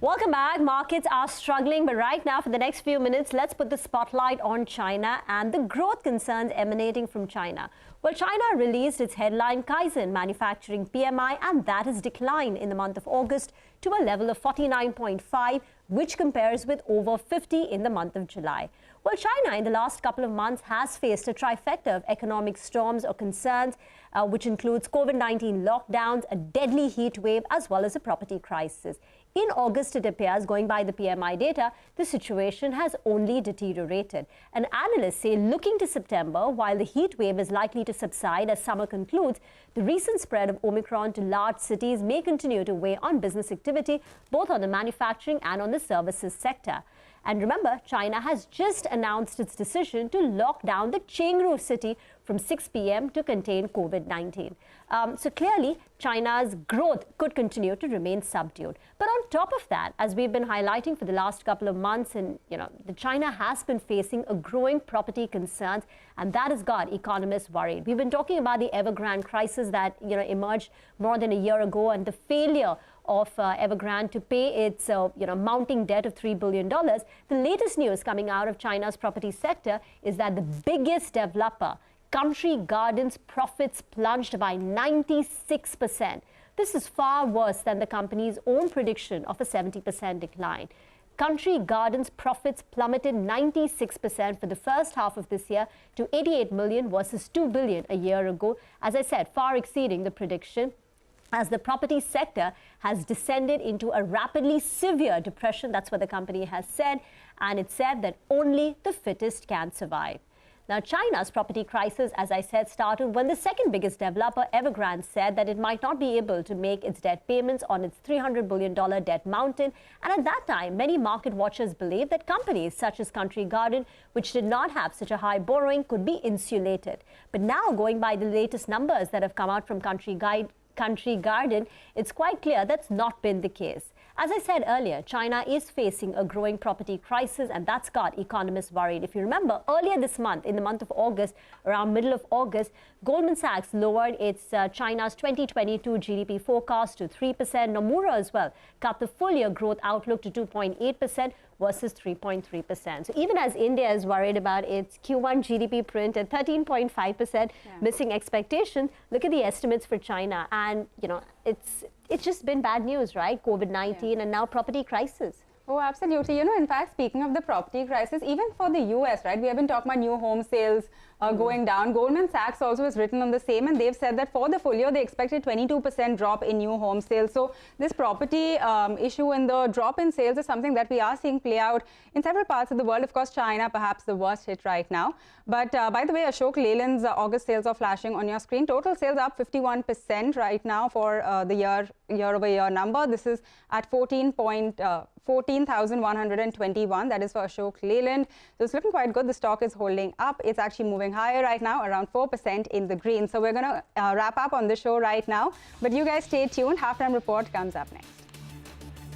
Welcome back. Markets are struggling, but right now, for the next few minutes, let's put the spotlight on China and the growth concerns emanating from China. Well, China released its headline Kaizen manufacturing PMI, and that has declined in the month of August to a level of 49.5, which compares with over 50 in the month of July. Well, China in the last couple of months has faced a trifecta of economic storms or concerns, which includes COVID-19 lockdowns, a deadly heat wave, as well as a property crisis. In August, it appears, going by the PMI data, the situation has only deteriorated. And analysts say, looking to September, while the heat wave is likely to subside as summer concludes, the recent spread of Omicron to large cities may continue to weigh on business activity, both on the manufacturing and on the services sector. And remember, China has just announced its decision to lock down the Chengdu city from 6 p.m. to contain COVID-19. So clearly, China's growth could continue to remain subdued. But on top of that, as we've been highlighting for the last couple of months, and China has been facing a growing property concerns, and that has got economists worried. We've been talking about the Evergrande crisis that emerged more than a year ago, and the failure of Evergrande to pay its mounting debt of $3 billion. The latest news coming out of China's property sector is that the biggest developer, Country Garden's profits plunged by 96%. This is far worse than the company's own prediction of a 70% decline. Country Garden's profits plummeted 96% for the first half of this year to 88 million versus 2 billion a year ago. As I said, far exceeding the prediction, as the property sector has descended into a rapidly severe depression. That's what the company has said, and it said that only the fittest can survive. Now, China's property crisis, as I said, started when the second biggest developer, Evergrande, said that it might not be able to make its debt payments on its $300 billion debt mountain. And at that time, many market watchers believed that companies such as Country Garden, which did not have such a high borrowing, could be insulated. But now, going by the latest numbers that have come out from Country Garden, it's quite clear that's not been the case. As I said earlier, China is facing a growing property crisis, and that's got economists worried. If you remember, earlier this month, in the month of August, around middle of August, Goldman Sachs lowered its China's 2022 GDP forecast to 3%. Nomura as well cut the full-year growth outlook to 2.8% versus 3.3%. So even as India is worried about its Q1 GDP print at 13.5%, missing expectation, look at the estimates for China. And, it's just been bad news, right? COVID-19 and now property crisis. Oh, absolutely. In fact, speaking of the property crisis, even for the US, right, we have been talking about new home sales going down. Goldman Sachs also has written on the same, and they've said that for the full year, they expect a 22% drop in new home sales. So this property issue and the drop in sales is something that we are seeing play out in several parts of the world. Of course, China, perhaps the worst hit right now. But by the way, Ashok Leyland's August sales are flashing on your screen. Total sales up 51% right now for the year-over-year number. This is at 14,121. That is for Ashok Leyland. So it's looking quite good. The stock is holding up. It's actually moving higher right now, around 4% in the green. So we're going to wrap up on the show right now. But you guys stay tuned. Halftime report comes up next.